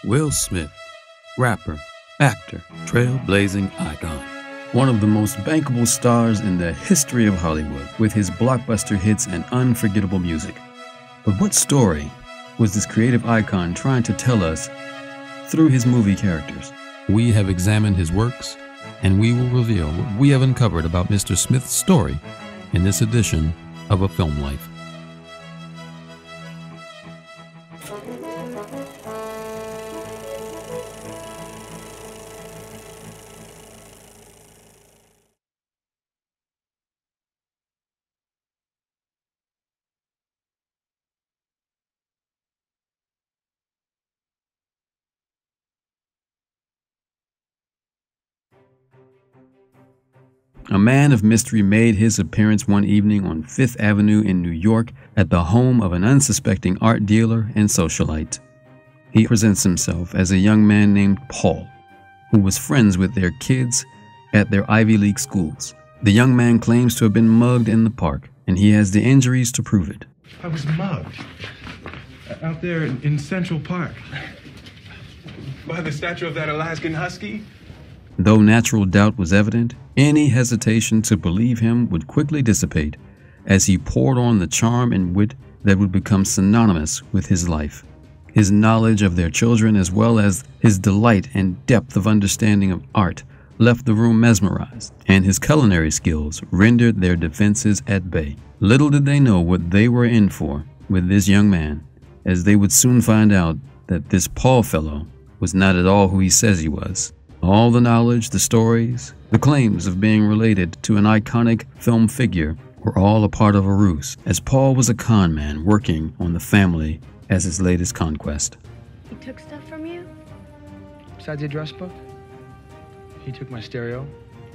Will Smith, rapper, actor, trailblazing icon. One of the most bankable stars in the history of Hollywood, with his blockbuster hits and unforgettable music. But what story was this creative icon trying to tell us through his movie characters? We have examined his works, and we will reveal what we have uncovered about Mr. Smith's story in this edition of A Film Life. A man of mystery made his appearance one evening on Fifth Avenue in New York at the home of an unsuspecting art dealer and socialite. He presents himself as a young man named Paul, who was friends with their kids at their Ivy League schools. The young man claims to have been mugged in the park, and he has the injuries to prove it. I was mugged out there in Central Park by the statue of that Alaskan Husky. Though natural doubt was evident, any hesitation to believe him would quickly dissipate as he poured on the charm and wit that would become synonymous with his life. His knowledge of their children, as well as his delight and depth of understanding of art, left the room mesmerized, and his culinary skills rendered their defenses at bay. Little did they know what they were in for with this young man, as they would soon find out that this Paul fellow was not at all who he says he was. All the knowledge, the stories, the claims of being related to an iconic film figure were all a part of a ruse, as Paul was a con man working on the family as his latest conquest. He took stuff from you? Besides the address book, he took my stereo,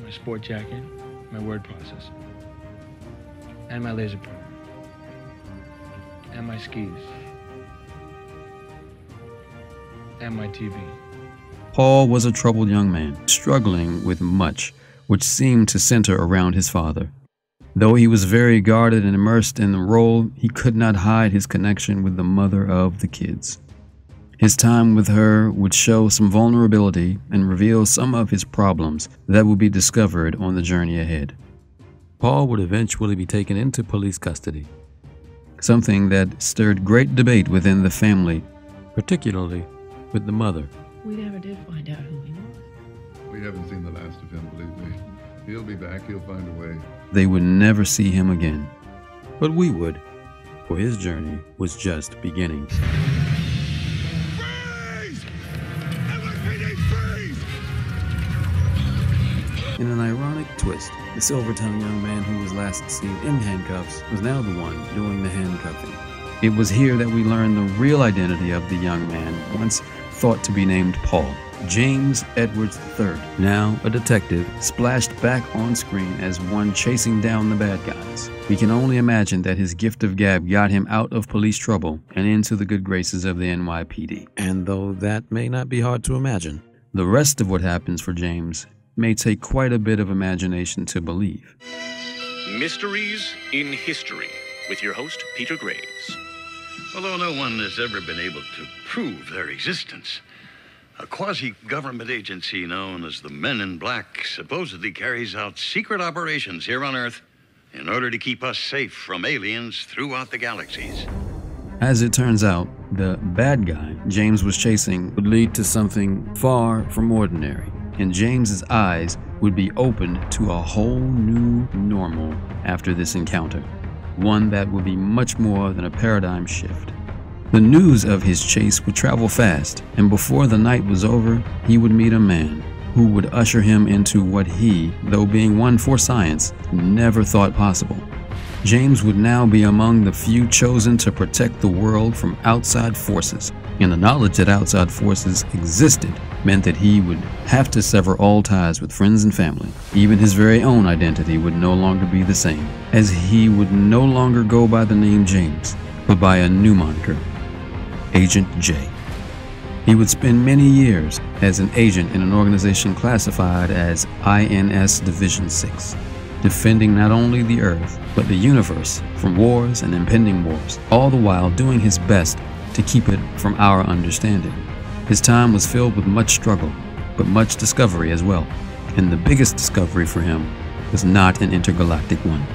my sport jacket, my word processor, and my laser pointer, and my skis, and my TV. Paul was a troubled young man, struggling with much which seemed to center around his father. Though he was very guarded and immersed in the role, he could not hide his connection with the mother of the kids. His time with her would show some vulnerability and reveal some of his problems that would be discovered on the journey ahead. Paul would eventually be taken into police custody, something that stirred great debate within the family, particularly with the mother. We never did find out who he was. We haven't seen the last of him, believe me. He'll be back. He'll find a way. They would never see him again. But we would, for his journey was just beginning. Freeze! LAPD, freeze! In an ironic twist, the silver-tongued young man who was last seen in handcuffs was now the one doing the handcuffing. It was here that we learned the real identity of the young man once thought to be named Paul. James Edwards III, now a detective, splashed back on screen as one chasing down the bad guys. We can only imagine that his gift of gab got him out of police trouble and into the good graces of the NYPD. And though that may not be hard to imagine, the rest of what happens for James may take quite a bit of imagination to believe. Mysteries in History, with your host, Peter Graves. Although no one has ever been able to prove their existence, a quasi-government agency known as the Men in Black supposedly carries out secret operations here on Earth in order to keep us safe from aliens throughout the galaxies. As it turns out, the bad guy James was chasing would lead to something far from ordinary, and James's eyes would be opened to a whole new normal after this encounter. One that would be much more than a paradigm shift. The news of his chase would travel fast, and before the night was over, he would meet a man who would usher him into what he, though being one for science, never thought possible. James would now be among the few chosen to protect the world from outside forces, and the knowledge that outside forces existed meant that he would have to sever all ties with friends and family. Even his very own identity would no longer be the same, as he would no longer go by the name James, but by a new moniker, Agent J. He would spend many years as an agent in an organization classified as INS Division 6, defending not only the Earth, but the universe from wars and impending wars, all the while doing his best to keep it from our understanding. His time was filled with much struggle, but much discovery as well. And the biggest discovery for him was not an intergalactic one.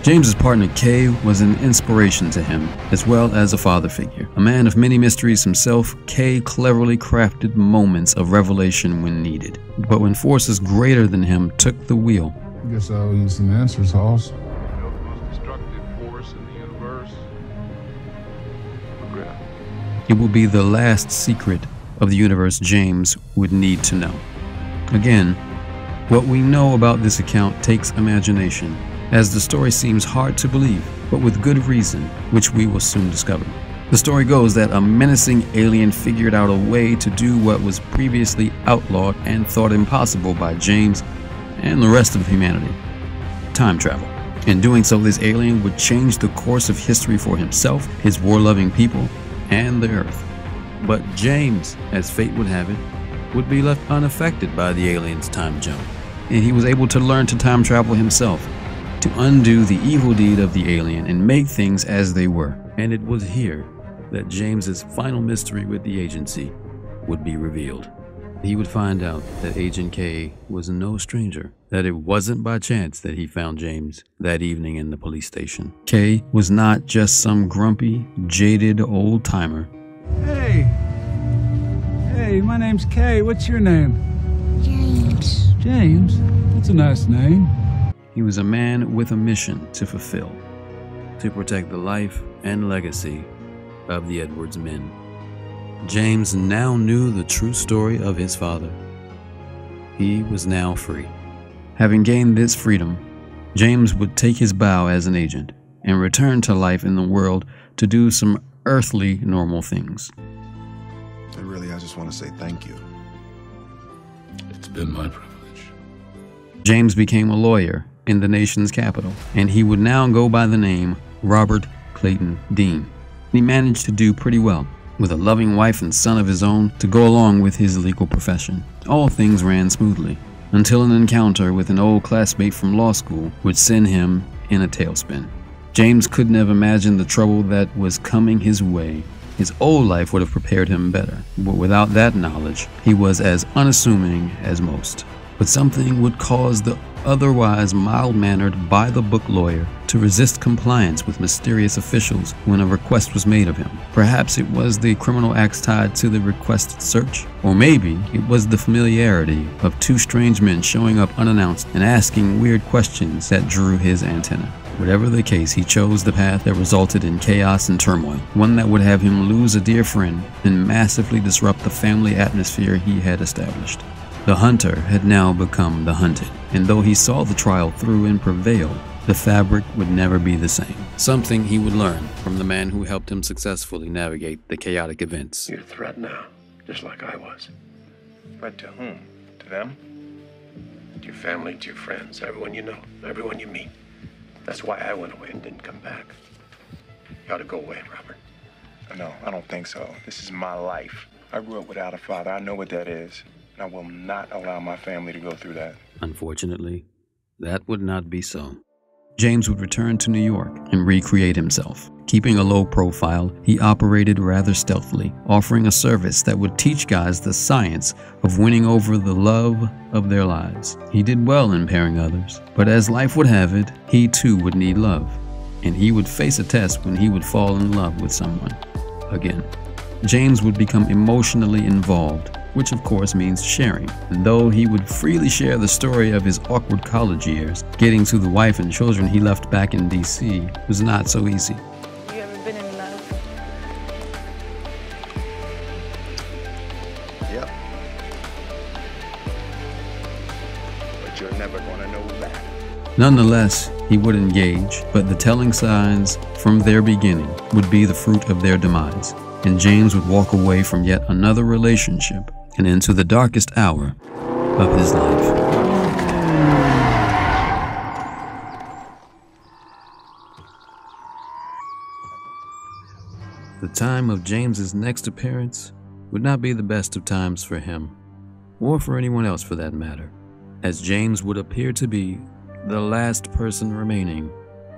James's partner Kay was an inspiration to him, as well as a father figure. A man of many mysteries himself, Kay cleverly crafted moments of revelation when needed. But when forces greater than him took the wheel, I guess I owe you some answers, Hoss. You know the most destructive force in the universe? Regret. it will be the last secret of the universe James would need to know. Again, what we know about this account takes imagination, as the story seems hard to believe, but with good reason, which we will soon discover. The story goes that a menacing alien figured out a way to do what was previously outlawed and thought impossible by James and the rest of humanity: time travel. In doing so, this alien would change the course of history for himself, his war-loving people, and the Earth. But James, as fate would have it, would be left unaffected by the alien's time jump, and he was able to learn to time travel himself, to undo the evil deed of the alien and make things as they were. And it was here that James's final mystery with the agency would be revealed. He would find out that Agent K was no stranger, that it wasn't by chance that he found James that evening in the police station. K was not just some grumpy, jaded old-timer. Hey, my name's Kay. What's your name? James. James? That's a nice name. He was a man with a mission to fulfill, to protect the life and legacy of the Edwards men. James now knew the true story of his father. He was now free. Having gained this freedom, James would take his bow as an agent and return to life in the world to do some earthly normal things. And really, I just want to say thank you. It's been my privilege. James became a lawyer in the nation's capital, and he would now go by the name Robert Clayton Dean. He managed to do pretty well, with a loving wife and son of his own to go along with his legal profession. All things ran smoothly, until an encounter with an old classmate from law school would send him in a tailspin. James couldn't have imagined the trouble that was coming his way. His old life would have prepared him better, but without that knowledge, he was as unassuming as most. But something would cause the otherwise mild-mannered, by-the-book lawyer to resist compliance with mysterious officials when a request was made of him. Perhaps it was the criminal acts tied to the requested search, or maybe it was the familiarity of two strange men showing up unannounced and asking weird questions that drew his antenna. Whatever the case, he chose the path that resulted in chaos and turmoil, one that would have him lose a dear friend and massively disrupt the family atmosphere he had established. The hunter had now become the hunted, and though he saw the trial through and prevailed, the fabric would never be the same. Something he would learn from the man who helped him successfully navigate the chaotic events. You're a threat now, just like I was. Threat to whom? To them? To your family, to your friends, everyone you know, everyone you meet. That's why I went away and didn't come back. You ought to go away, Robert. No, I don't think so. This is my life. I grew up without a father. I know what that is. I will not allow my family to go through that. Unfortunately, that would not be so. James would return to New York and recreate himself. Keeping a low profile, he operated rather stealthily, offering a service that would teach guys the science of winning over the love of their lives. He did well in pairing others, but as life would have it, he too would need love, and he would face a test when he would fall in love with someone again. James would become emotionally involved, which of course means sharing. And though he would freely share the story of his awkward college years, getting to the wife and children he left back in D.C. was not so easy. You ever been in love? Yep. But you're never gonna know that. Nonetheless, he would engage, but the telling signs from their beginning would be the fruit of their demise, and James would walk away from yet another relationship and into the darkest hour of his life. The time of James's next appearance would not be the best of times for him, or for anyone else for that matter, as James would appear to be the last person remaining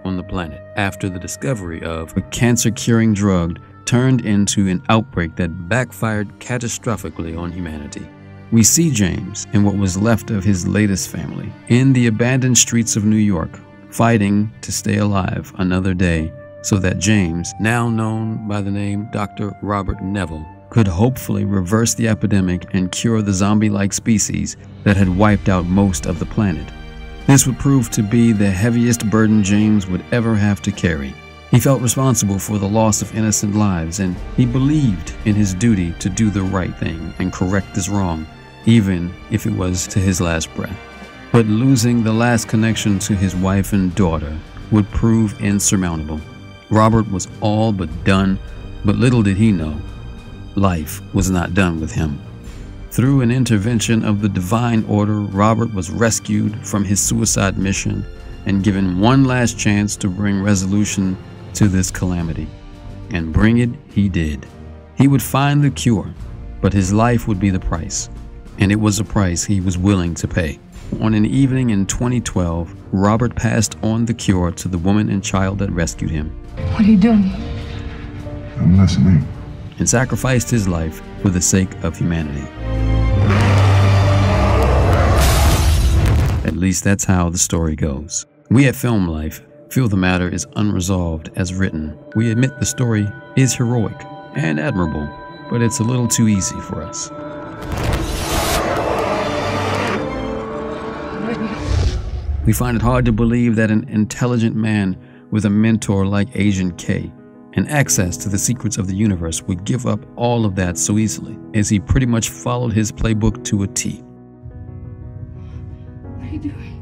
on the planet after the discovery of a cancer-curing drug turned into an outbreak that backfired catastrophically on humanity. We see James and what was left of his latest family in the abandoned streets of New York, fighting to stay alive another day so that James, now known by the name Dr. Robert Neville, could hopefully reverse the epidemic and cure the zombie-like species that had wiped out most of the planet. This would prove to be the heaviest burden James would ever have to carry. He felt responsible for the loss of innocent lives, and he believed in his duty to do the right thing and correct this wrong, even if it was to his last breath. But losing the last connection to his wife and daughter would prove insurmountable. Robert was all but done, but little did he know, life was not done with him. Through an intervention of the divine order, Robert was rescued from his suicide mission and given one last chance to bring resolution to this calamity. And bring it he did. He would find the cure, but his life would be the price. And it was a price he was willing to pay. On an evening in 2012, Robert passed on the cure to the woman and child that rescued him. What are you doing? I'm listening. And sacrificed his life for the sake of humanity. At least that's how the story goes. We at Film Life feel the matter is unresolved as written. We admit the story is heroic and admirable, but it's a little too easy for us. We find it hard to believe that an intelligent man with a mentor like Agent K and access to the secrets of the universe would give up all of that so easily, as he pretty much followed his playbook to a T. What are you doing?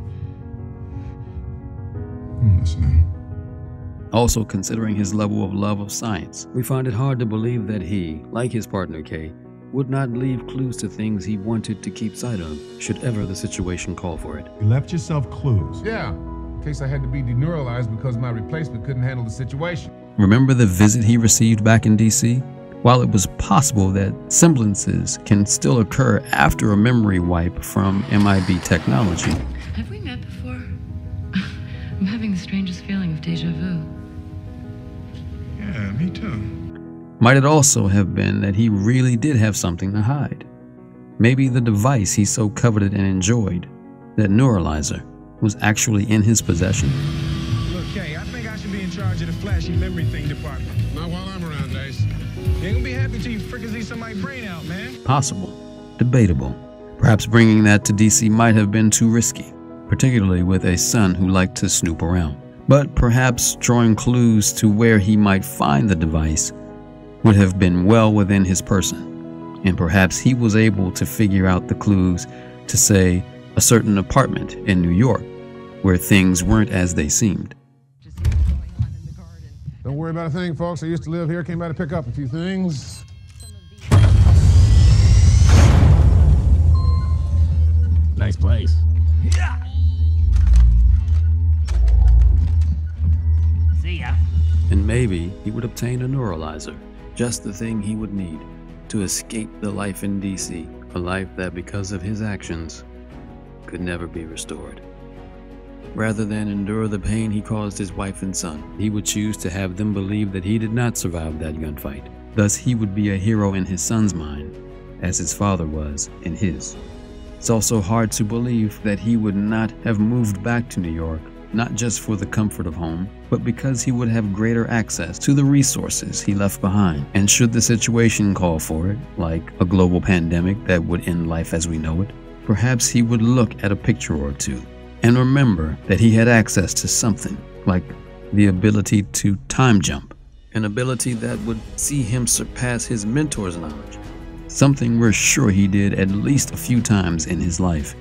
I'm listening. Also, considering his level of love of science, we find it hard to believe that he, like his partner Kay, would not leave clues to things he wanted to keep sight of, should ever the situation call for it. You left yourself clues. Yeah, in case I had to be deneuralized because my replacement couldn't handle the situation. Remember the visit he received back in DC? While it was possible that semblances can still occur after a memory wipe from MIB technology, Have we met before? I'm having the strangest feeling of deja vu. Yeah, me too. might it also have been that he really did have something to hide? Maybe the device he so coveted and enjoyed, that neuralizer, was actually in his possession? Look, Kay, I think I should be in charge of the flashy memory thing department. Not while I'm around, Ace. You ain't gonna be happy till you frickin' see somebody's brain out, man. Possible. Debatable. Perhaps bringing that to DC might have been too risky, particularly with a son who liked to snoop around. But perhaps drawing clues to where he might find the device would have been well within his person. And perhaps he was able to figure out the clues to, say, a certain apartment in New York, where things weren't as they seemed. Don't worry about a thing, folks. I used to live here, came by to pick up a few things. Nice place. Yeah. See ya. And maybe he would obtain a neuralizer, just the thing he would need to escape the life in DC, a life that, because of his actions, could never be restored. Rather than endure the pain he caused his wife and son, he would choose to have them believe that he did not survive that gunfight. Thus, he would be a hero in his son's mind, as his father was in his. It's also hard to believe that he would not have moved back to New York, not just for the comfort of home, but because he would have greater access to the resources he left behind. And should the situation call for it, like a global pandemic that would end life as we know it, perhaps he would look at a picture or two and remember that he had access to something like the ability to time jump, an ability that would see him surpass his mentor's knowledge, something we're sure he did at least a few times in his life.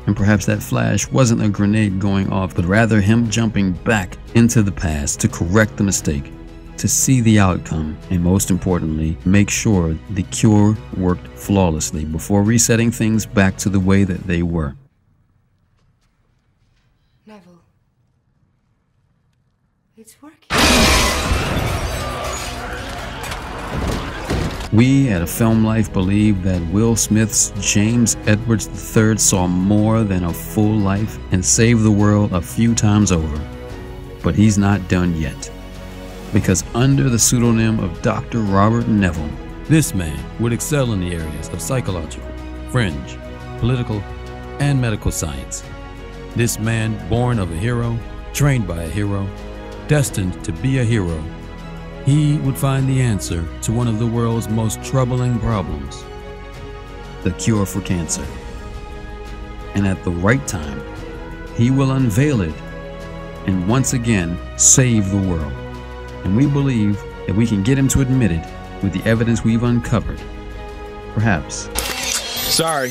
And perhaps that flash wasn't a grenade going off, but rather him jumping back into the past to correct the mistake, to see the outcome, and most importantly, make sure the cure worked flawlessly before resetting things back to the way that they were. Neville. It's working. We at A Film Life believe that Will Smith's James Edwards III saw more than a full life and saved the world a few times over. But he's not done yet. because under the pseudonym of Dr. Robert Neville, this man would excel in the areas of psychological, fringe, political, and medical science. This man, born of a hero, trained by a hero, destined to be a hero, he would find the answer to one of the world's most troubling problems, the cure for cancer. And at the right time, he will unveil it and once again save the world. And we believe that we can get him to admit it with the evidence we've uncovered. Perhaps. Sorry.